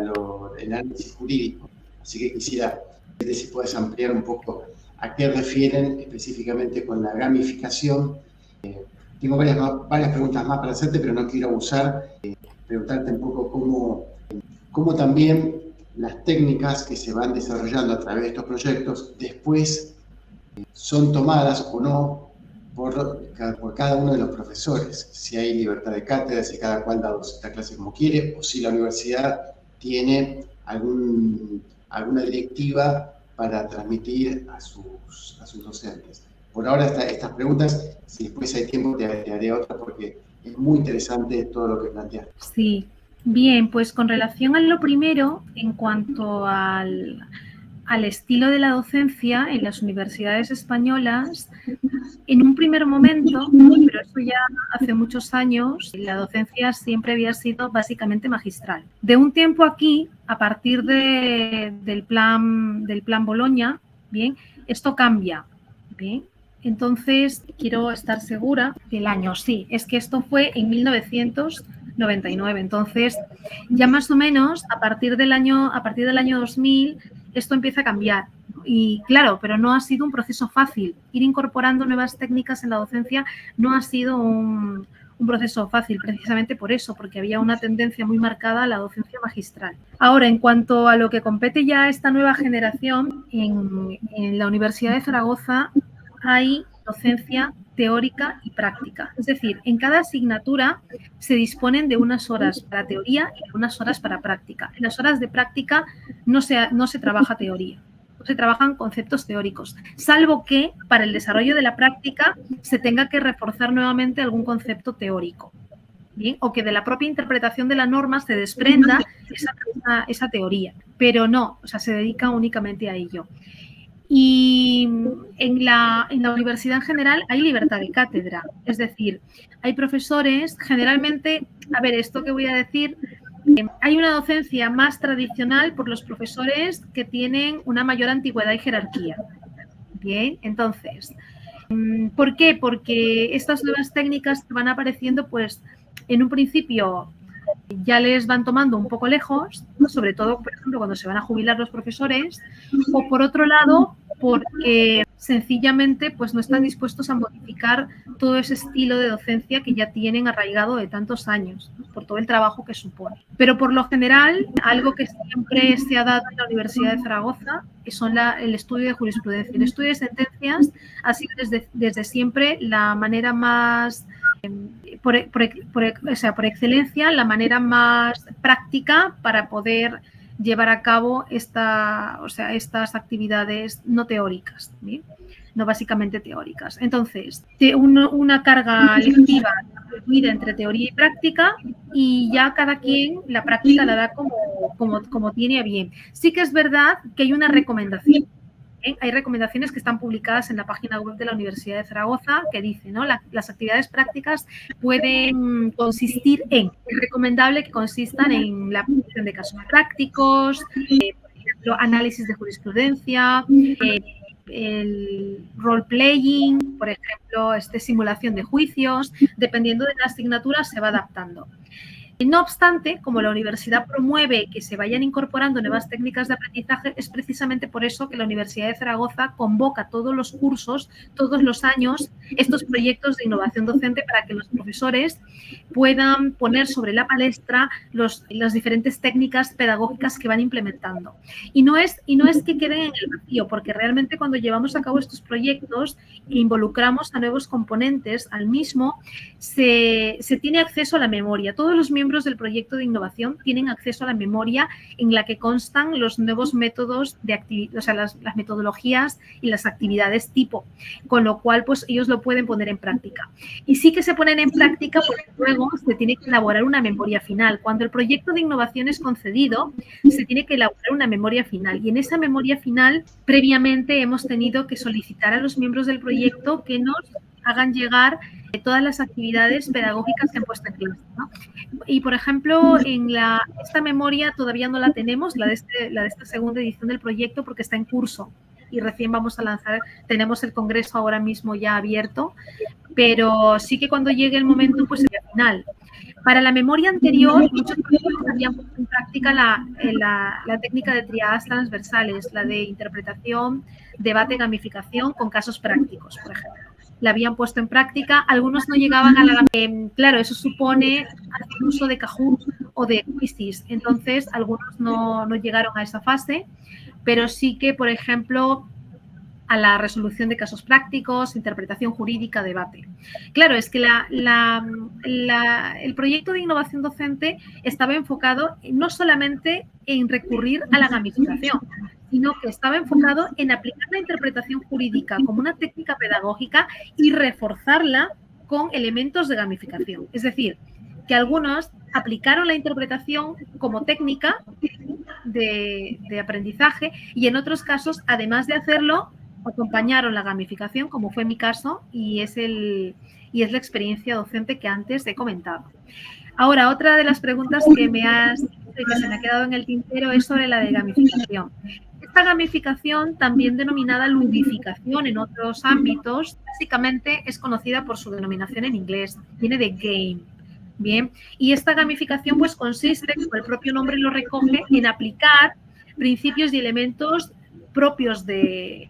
el análisis jurídico. Así que quisiera ver si puedes ampliar un poco a qué refieren específicamente con la gamificación. Tengo varias preguntas más para hacerte, pero no quiero abusar. Preguntarte un poco cómo también las técnicas que se van desarrollando a través de estos proyectos después son tomadas o no por cada uno de los profesores. Si hay libertad de cátedra, si cada cual da la clase como quiere, o si la universidad tiene alguna directiva para transmitir a sus docentes. por ahora estas preguntas. Si después hay tiempo te haré otra porque es muy interesante todo lo que planteas. Sí, bien, pues con relación a lo primero, en cuanto al estilo de la docencia en las universidades españolas, en un primer momento, pero eso ya hace muchos años, la docencia siempre había sido básicamente magistral. De un tiempo aquí, a partir del plan Boloña, bien, esto cambia, bien. Entonces, quiero estar segura del año. Sí, es que esto fue en 1999. Entonces, ya más o menos a partir del año 2000, esto empieza a cambiar. Y claro, pero no ha sido un proceso fácil. Ir incorporando nuevas técnicas en la docencia no ha sido un proceso fácil, precisamente por eso, porque había una tendencia muy marcada a la docencia magistral. Ahora, en cuanto a lo que compete ya a esta nueva generación, en la Universidad de Zaragoza hay docencia teórica y práctica. Es decir, en cada asignatura se disponen de unas horas para teoría y unas horas para práctica. En las horas de práctica no se trabaja teoría, no se trabajan conceptos teóricos, salvo que para el desarrollo de la práctica se tenga que reforzar nuevamente algún concepto teórico. ¿Bien? O que de la propia interpretación de la norma se desprenda esa teoría, pero no, o sea, se dedica únicamente a ello. Y en la universidad en general hay libertad de cátedra, es decir, hay profesores, generalmente, a ver, esto que voy a decir, hay una docencia más tradicional por los profesores que tienen una mayor antigüedad y jerarquía. Bien, entonces, ¿por qué? Porque estas nuevas técnicas que van apareciendo, pues, en un principio ya les van tomando un poco lejos, sobre todo, por ejemplo, cuando se van a jubilar los profesores, o por otro lado, porque sencillamente pues no están dispuestos a modificar todo ese estilo de docencia que ya tienen arraigado de tantos años, por todo el trabajo que supone. Pero por lo general, algo que siempre se ha dado en la Universidad de Zaragoza son el estudio de jurisprudencia. El estudio de sentencias ha sido desde siempre la manera más, por excelencia, la manera más práctica para poder llevar a cabo estas actividades no teóricas, ¿sí? No básicamente teóricas. Entonces, una carga lectiva dividida entre teoría y práctica, y ya cada quien la práctica la da como tiene a bien. Sí que es verdad que hay una recomendación. Hay recomendaciones que están publicadas en la página web de la Universidad de Zaragoza que dicen, ¿no? Las actividades prácticas pueden consistir en, es recomendable que consistan en la aplicación de casos prácticos, por ejemplo, análisis de jurisprudencia, el role-playing, por ejemplo, simulación de juicios, dependiendo de la asignatura se va adaptando. No obstante, como la universidad promueve que se vayan incorporando nuevas técnicas de aprendizaje, es precisamente por eso que la Universidad de Zaragoza convoca todos los cursos, todos los años, estos proyectos de innovación docente para que los profesores puedan poner sobre la palestra las diferentes técnicas pedagógicas que van implementando. Y no es que queden en el vacío, porque realmente cuando llevamos a cabo estos proyectos e involucramos a nuevos componentes al mismo, se tiene acceso a la memoria. Todos los miembros del proyecto de innovación tienen acceso a la memoria en la que constan los nuevos métodos de actividad, o sea, las metodologías y las actividades tipo, con lo cual pues ellos lo pueden poner en práctica. Y sí que se ponen en práctica porque luego se tiene que elaborar una memoria final. Cuando el proyecto de innovación es concedido, se tiene que elaborar una memoria final, y en esa memoria final previamente hemos tenido que solicitar a los miembros del proyecto que nos hagan llegar todas las actividades pedagógicas que han puesto en clase, ¿no? Y, por ejemplo, esta memoria todavía no la tenemos, la de esta segunda edición del proyecto, porque está en curso y recién vamos a lanzar, tenemos el congreso ahora mismo ya abierto, pero sí que cuando llegue el momento, pues sería final. Para la memoria anterior, muchos profesores habían puesto en práctica la técnica de triadas transversales, la de interpretación, debate, gamificación con casos prácticos, por ejemplo. La habían puesto en práctica, algunos no llegaban a la... claro, eso supone hacer uso de Kahoot o de Quizzes, entonces algunos no llegaron a esa fase, pero sí que, por ejemplo, a la resolución de casos prácticos, interpretación jurídica, debate. Claro, es que el proyecto de innovación docente estaba enfocado no solamente en recurrir a la gamificación, sino que estaba enfocado en aplicar la interpretación jurídica como una técnica pedagógica y reforzarla con elementos de gamificación. Es decir, que algunos aplicaron la interpretación como técnica de aprendizaje y en otros casos, además de hacerlo, acompañaron la gamificación, como fue mi caso, y es la experiencia docente que antes he comentado. Ahora, otra de las preguntas que se me ha quedado en el tintero es sobre la de gamificación. Esta gamificación, también denominada ludificación en otros ámbitos, básicamente es conocida por su denominación en inglés, viene de game. Bien, y esta gamificación pues consiste, como el propio nombre lo recoge, en aplicar principios y elementos propios de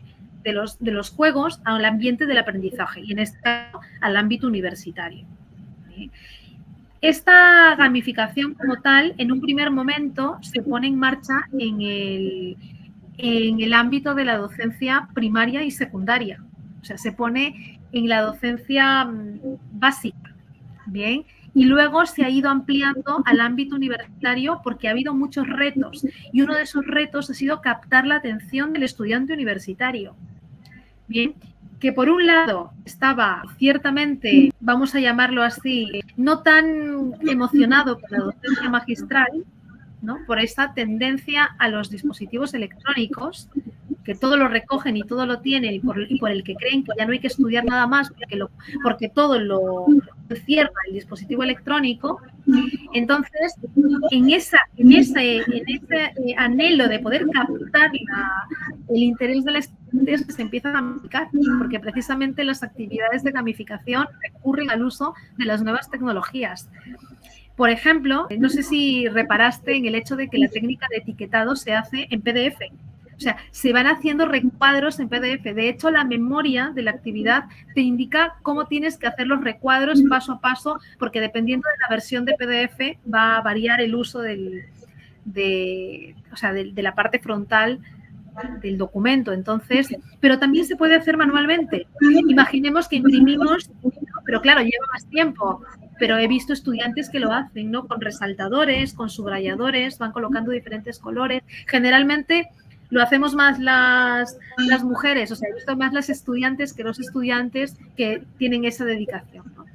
los juegos al ambiente del aprendizaje y en este caso al ámbito universitario. ¿Bien? Esta gamificación como tal, en un primer momento, se pone en marcha en el ámbito de la docencia primaria y secundaria. O sea, se pone en la docencia básica, ¿bien? Y luego se ha ido ampliando al ámbito universitario porque ha habido muchos retos. Y uno de esos retos ha sido captar la atención del estudiante universitario. Bien, que por un lado estaba ciertamente, vamos a llamarlo así, no tan emocionado por la docencia magistral, ¿no? Por esa tendencia a los dispositivos electrónicos, que todo lo recogen y todo lo tienen y por el que creen que ya no hay que estudiar nada más porque todo lo cierra el dispositivo electrónico. Entonces, en ese anhelo de poder captar el interés de la estudiantes se empiezan a gamificar, porque precisamente las actividades de gamificación recurren al uso de las nuevas tecnologías. Por ejemplo, no sé si reparaste en el hecho de que la técnica de etiquetado se hace en PDF. O sea, se van haciendo recuadros en PDF. De hecho, la memoria de la actividad te indica cómo tienes que hacer los recuadros paso a paso, porque dependiendo de la versión de PDF va a variar el uso de la parte frontal del documento. Entonces, pero también se puede hacer manualmente. Imaginemos que imprimimos, pero claro, lleva más tiempo. Pero he visto estudiantes que lo hacen, ¿no? Con resaltadores, con subrayadores, van colocando diferentes colores. Generalmente lo hacemos más las mujeres, o sea, he visto más las estudiantes que los estudiantes que tienen esa dedicación, ¿no?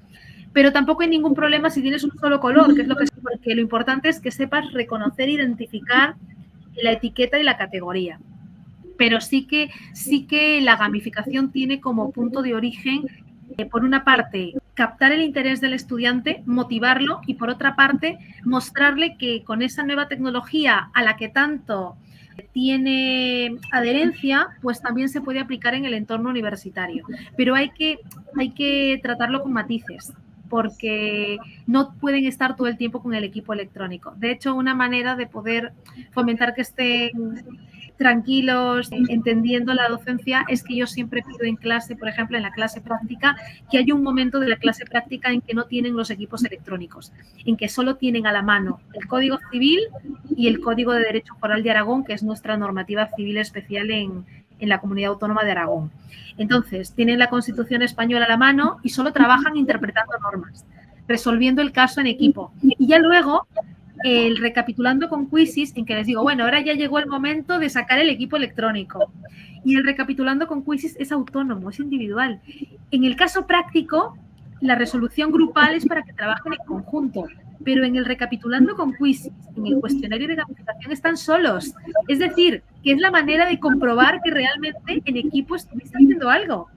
Pero tampoco hay ningún problema si tienes un solo color, que es porque lo importante es que sepas reconocer, identificar la etiqueta y la categoría. Pero sí que la gamificación tiene como punto de origen, por una parte, captar el interés del estudiante, motivarlo y por otra parte, mostrarle que con esa nueva tecnología a la que tanto tiene adherencia, pues también se puede aplicar en el entorno universitario. Pero hay que tratarlo con matices, porque no pueden estar todo el tiempo con el equipo electrónico. De hecho, una manera de poder fomentar que estén tranquilos, entendiendo la docencia, es que yo siempre pido en clase, por ejemplo, en la clase práctica, que haya un momento de la clase práctica en que no tienen los equipos electrónicos, en que solo tienen a la mano el Código Civil y el Código de Derecho Foral de Aragón, que es nuestra normativa civil especial en la Comunidad Autónoma de Aragón. Entonces, tienen la Constitución española a la mano y solo trabajan interpretando normas, resolviendo el caso en equipo. Y ya luego, el recapitulando con quizzes, en que les digo, bueno, ahora ya llegó el momento de sacar el equipo electrónico. Y el recapitulando con quizzes es autónomo, es individual. En el caso práctico, la resolución grupal es para que trabajen en conjunto, pero en el recapitulando con quizzes, en el cuestionario de gamificación están solos. Es decir, que es la manera de comprobar que realmente en equipo estuviste haciendo algo,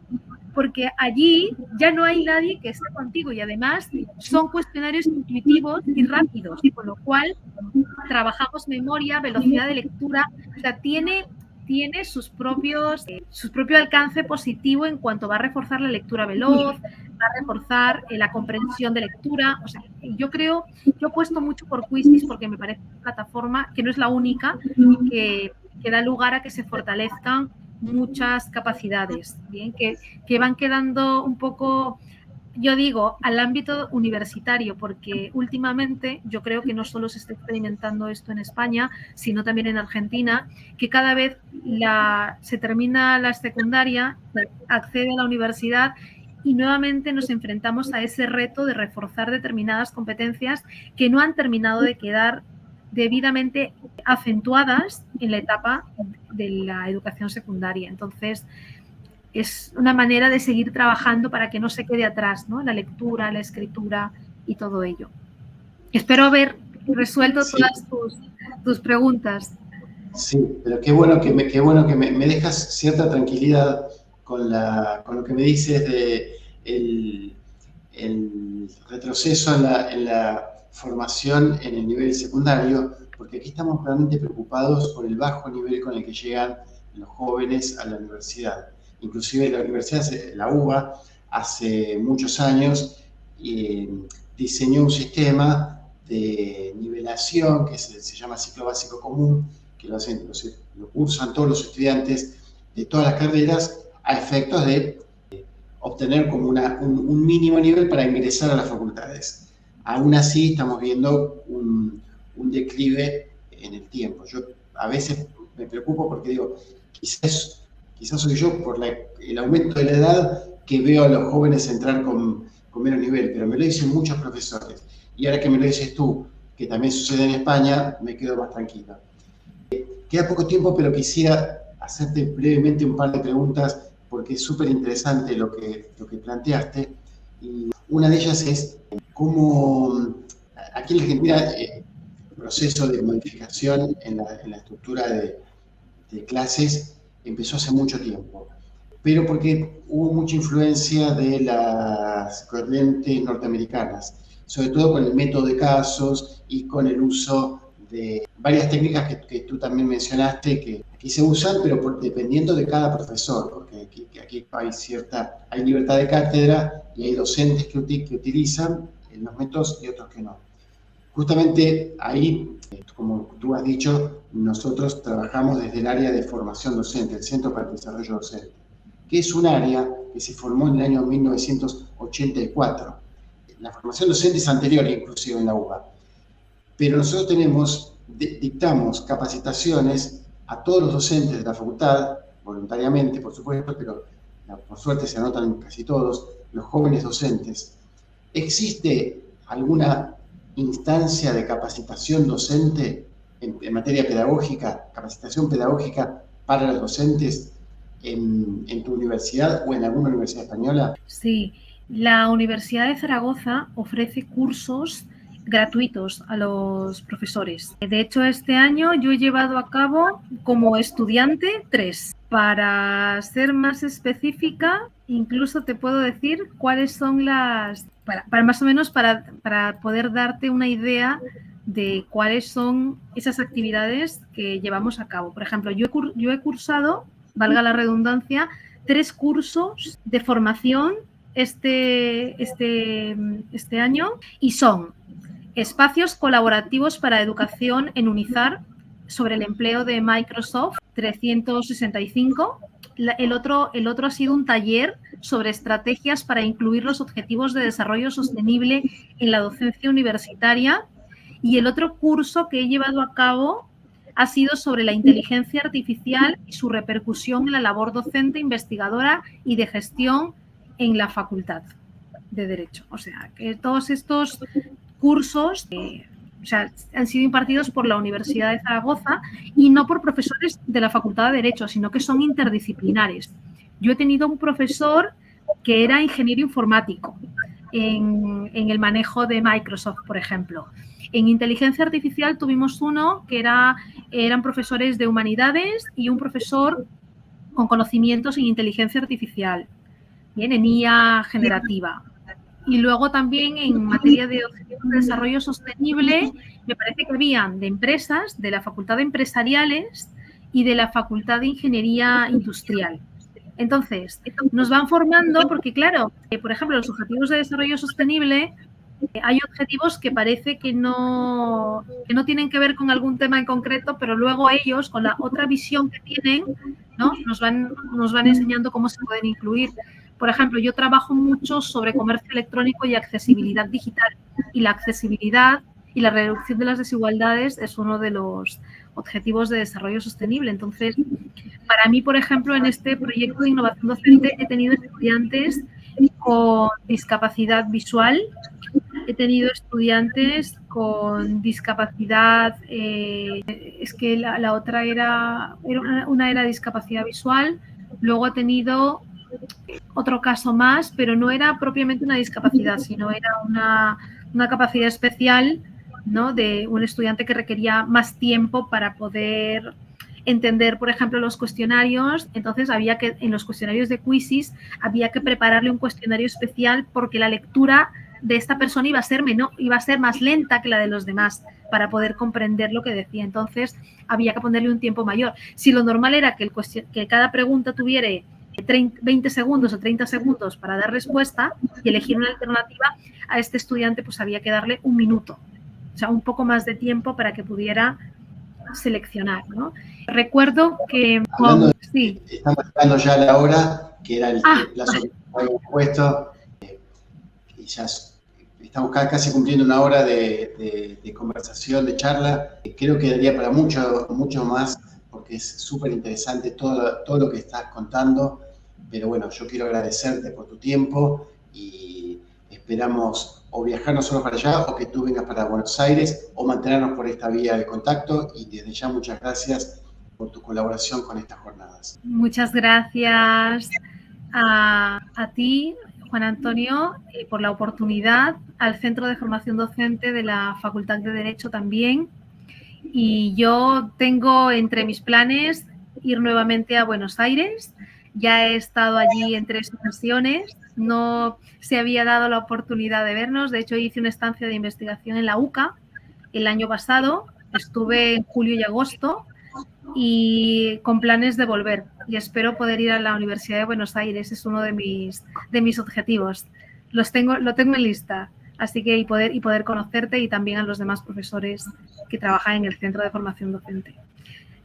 porque allí ya no hay nadie que esté contigo y además son cuestionarios intuitivos y rápidos, con lo cual trabajamos memoria, velocidad de lectura, o sea, tiene su propio alcance positivo en cuanto va a reforzar la lectura veloz, va a reforzar la comprensión de lectura. O sea, yo apuesto mucho por Quizizz porque me parece una plataforma que no es la única, que da lugar a que se fortalezcan muchas capacidades, ¿bien? Que van quedando un poco, yo digo, al ámbito universitario, porque últimamente yo creo que no solo se está experimentando esto en España, sino también en Argentina, que cada vez se termina la secundaria, accede a la universidad y nuevamente nos enfrentamos a ese reto de reforzar determinadas competencias que no han terminado de quedar debidamente acentuadas en la etapa de la educación secundaria. Entonces, es una manera de seguir trabajando para que no se quede atrás, ¿no? La lectura, la escritura y todo ello. Espero haber resuelto todas tus preguntas. Sí, pero qué bueno que me dejas cierta tranquilidad con lo que me dices de el retroceso en la formación en el nivel secundario, porque aquí estamos realmente preocupados por el bajo nivel con el que llegan los jóvenes a la universidad. Inclusive la universidad, la UBA, hace muchos años diseñó un sistema de nivelación que se llama ciclo básico común, que lo cursan todos los estudiantes de todas las carreras a efectos de obtener como un mínimo nivel para ingresar a las facultades. Aún así estamos viendo un declive en el tiempo. Yo a veces me preocupo porque digo, quizás soy yo por el aumento de la edad que veo a los jóvenes entrar con menos nivel, pero me lo dicen muchos profesores. Y ahora que me lo dices tú, que también sucede en España, me quedo más tranquilo. Queda poco tiempo, pero quisiera hacerte brevemente un par de preguntas porque es súper interesante lo que planteaste. Y una de ellas es cómo aquí en Argentina el proceso de modificación en la estructura de clases empezó hace mucho tiempo, pero porque hubo mucha influencia de las corrientes norteamericanas, sobre todo con el método de casos y con el uso de varias técnicas que tú también mencionaste, que aquí se usan, pero dependiendo de cada profesor, porque aquí hay libertad de cátedra y hay docentes que utilizan los métodos y otros que no. Justamente ahí, como tú has dicho, nosotros trabajamos desde el área de formación docente, el Centro para el Desarrollo Docente, que es un área que se formó en el año 1984. La formación docente es anterior, inclusive en la UBA. Pero nosotros dictamos capacitaciones a todos los docentes de la facultad, voluntariamente, por supuesto, pero por suerte se anotan casi todos, los jóvenes docentes. ¿Existe alguna instancia de capacitación docente en materia pedagógica, capacitación pedagógica para los docentes en tu universidad o en alguna universidad española? Sí, la Universidad de Zaragoza ofrece cursos gratuitos a los profesores. De hecho, este año yo he llevado a cabo como estudiante 3. Para ser más específica, incluso te puedo decir cuáles son para más o menos para poder darte una idea de cuáles son esas actividades que llevamos a cabo. Por ejemplo, yo he cursado, valga la redundancia, 3 cursos de formación este año y son espacios colaborativos para educación en UNIZAR sobre el empleo de Microsoft 365. El otro ha sido un taller sobre estrategias para incluir los objetivos de desarrollo sostenible en la docencia universitaria. Y el otro curso que he llevado a cabo ha sido sobre la inteligencia artificial y su repercusión en la labor docente, investigadora y de gestión en la Facultad de Derecho. O sea, que todos estos cursos han sido impartidos por la Universidad de Zaragoza y no por profesores de la Facultad de Derecho, sino que son interdisciplinares. Yo he tenido un profesor que era ingeniero informático en el manejo de Microsoft, por ejemplo. En inteligencia artificial tuvimos uno que eran profesores de humanidades y un profesor con conocimientos en inteligencia artificial, bien, en IA generativa. Y luego también en materia de objetivos de desarrollo sostenible, me parece que habían de empresas, de la Facultad de Empresariales y de la Facultad de Ingeniería Industrial. Entonces, nos van formando porque, claro, por ejemplo, los objetivos de desarrollo sostenible, hay objetivos que parece que no tienen que ver con algún tema en concreto, pero luego ellos, con la otra visión que tienen, ¿no? nos van enseñando cómo se pueden incluir. Por ejemplo, yo trabajo mucho sobre comercio electrónico y accesibilidad digital. Y la accesibilidad y la reducción de las desigualdades es uno de los objetivos de desarrollo sostenible. Entonces, para mí, por ejemplo, en este proyecto de innovación docente he tenido estudiantes con discapacidad visual, he tenido estudiantes con discapacidad, es que la otra una era discapacidad visual, luego he tenido otro caso más, pero no era propiamente una discapacidad, sino era una capacidad especial, ¿no?, de un estudiante que requería más tiempo para poder entender, por ejemplo, los cuestionarios. Entonces, en los cuestionarios de Quizzes había que prepararle un cuestionario especial porque la lectura de esta persona iba a ser más lenta que la de los demás para poder comprender lo que decía. Entonces, había que ponerle un tiempo mayor. Si lo normal era que cada pregunta tuviera 20 segundos o 30 segundos para dar respuesta y elegir una alternativa, a este estudiante pues había que darle un minuto, o sea, un poco más de tiempo para que pudiera seleccionar, ¿no? Recuerdo que... sí. Estamos llegando ya a la hora, que era el plazo que habíamos puesto, y ya estamos casi cumpliendo una hora de conversación, de charla. Creo que daría para mucho más, porque es súper interesante todo lo que estás contando, pero bueno, yo quiero agradecerte por tu tiempo y esperamos o viajar nosotros para allá o que tú vengas para Buenos Aires o mantenernos por esta vía de contacto, y desde ya muchas gracias por tu colaboración con estas jornadas. Muchas gracias a ti, Juan Antonio, por la oportunidad, al Centro de Formación Docente de la Facultad de Derecho también. Y yo tengo entre mis planes ir nuevamente a Buenos Aires. Ya he estado allí en 3 ocasiones, no se había dado la oportunidad de vernos. De hecho, hice una estancia de investigación en la UCA el año pasado, estuve en julio y agosto y con planes de volver. Y espero poder ir a la Universidad de Buenos Aires, es uno de mis objetivos. Lo tengo en lista. Así que y poder conocerte y también a los demás profesores que trabajan en el Centro de Formación Docente.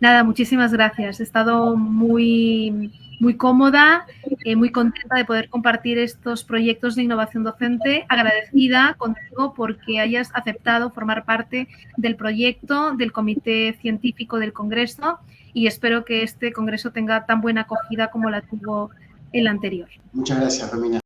Nada, muchísimas gracias. He estado muy cómoda, muy contenta de poder compartir estos proyectos de innovación docente, agradecida contigo porque hayas aceptado formar parte del proyecto del Comité Científico del Congreso, y espero que este congreso tenga tan buena acogida como la tuvo el anterior. Muchas gracias, Romina.